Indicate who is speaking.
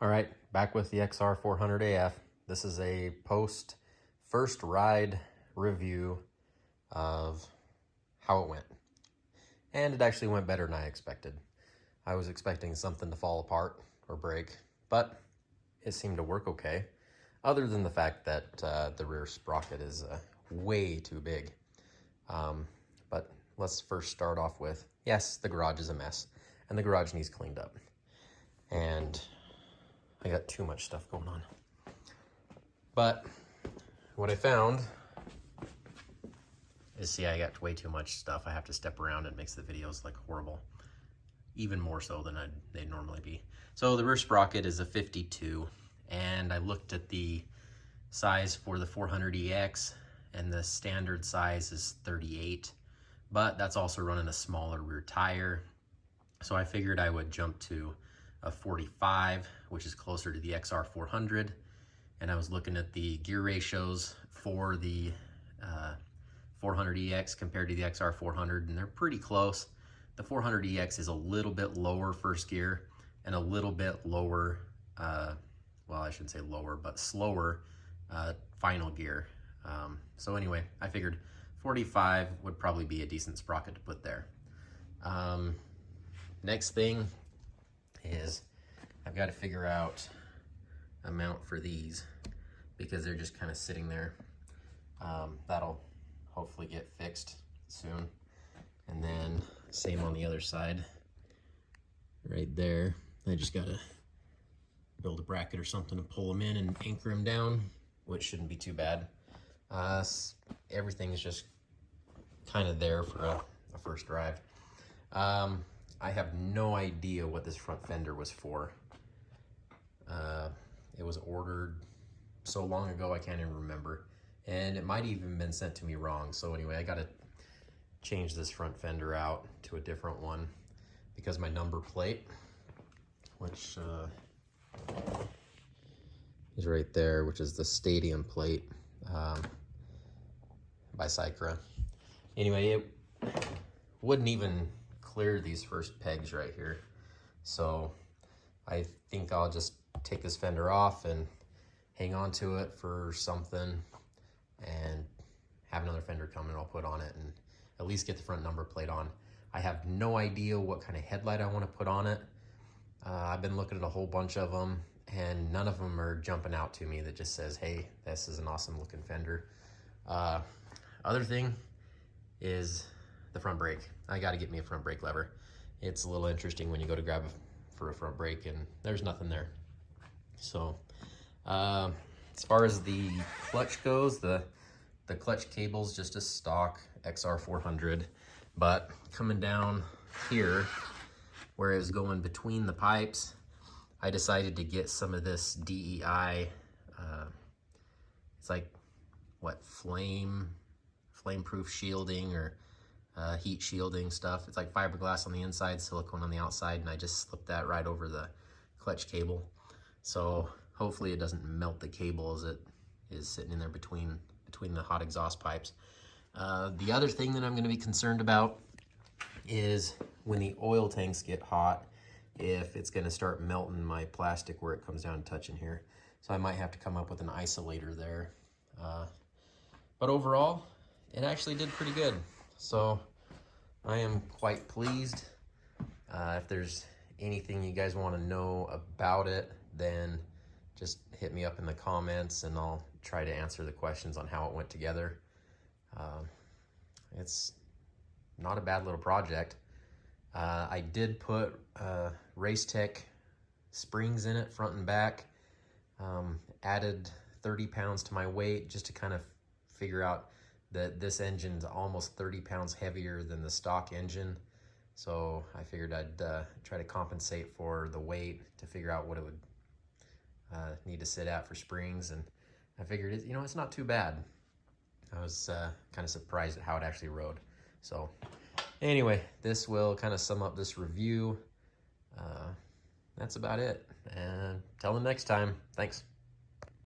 Speaker 1: All right, back with the XR400AF. This is a post first ride review of how it went. And it actually went better than I expected. I was expecting something to fall apart or break, but it seemed to work okay, other than the fact that the rear sprocket is way too big. But let's first start off with, yes, the garage is a mess, and the garage needs cleaned up. And I got too much stuff going on. But what I found is, see, I got way too much stuff. I have to step around. It makes the videos like horrible, even more so than they'd normally be. So the rear sprocket is a 52, and I looked at the size for the 400EX, and the standard size is 38, but that's also running a smaller rear tire. So I figured I would jump to a 45, which is closer to the XR400. And I was looking at the gear ratios for the 400EX compared to the XR400, and they're pretty close. The 400EX is a little bit lower first gear and a little bit lower, well, I shouldn't say lower, but slower final gear. So anyway, I figured 45 would probably be a decent sprocket to put there. Next thing is I've got to figure out a mount for these because they're just kind of sitting there. That'll hopefully get fixed soon. And then same on the other side, right there. I just got to build a bracket or something to pull them in and anchor them down, which shouldn't be too bad. Everything's just kind of there for a first drive. I have no idea what this front fender was for. It was ordered so long ago I can't even remember, and it might even been sent to me wrong. So anyway, I got to change this front fender out to a different one because my number plate, which is right there, which is the stadium plate by Cycra. Anyway, it wouldn't even clear these first pegs right here. So I think I'll just take this fender off and hang on to it for something and have another fender come and I'll put on it and at least get the front number plate on. I have no idea what kind of headlight I want to put on it. I've been looking at a whole bunch of them and none of them are jumping out to me that just says, hey, this is an awesome looking fender. Other thing is the front brake. I got to get me a front brake lever. It's a little interesting when you go to grab for a front brake and there's nothing there. So as far as the clutch goes, the clutch cable's just a stock XR400, but coming down here where it's going between the pipes, I decided to get some of this DEI. It's like what, flame-proof shielding or heat shielding stuff. It's like fiberglass on the inside, silicone on the outside, and I just slipped that right over the clutch cable. So hopefully it doesn't melt the cable as it is sitting in there between the hot exhaust pipes. The other thing that I'm going to be concerned about is when the oil tanks get hot, if it's going to start melting my plastic where it comes down and touching here. So I might have to come up with an isolator there. But overall, it actually did pretty good. So I am quite pleased. If there's anything you guys want to know about it, then just hit me up in the comments and I'll try to answer the questions on how it went together. It's not a bad little project. I did put Race Tech springs in it, front and back. Added 30 pounds to my weight just to kind of figure out that this engine's almost 30 pounds heavier than the stock engine. So I figured I'd try to compensate for the weight to figure out what it would need to sit at for springs. And I figured, it's not too bad. I was kind of surprised at how it actually rode. So anyway, this will kind of sum up this review. That's about it. And till the next time, thanks.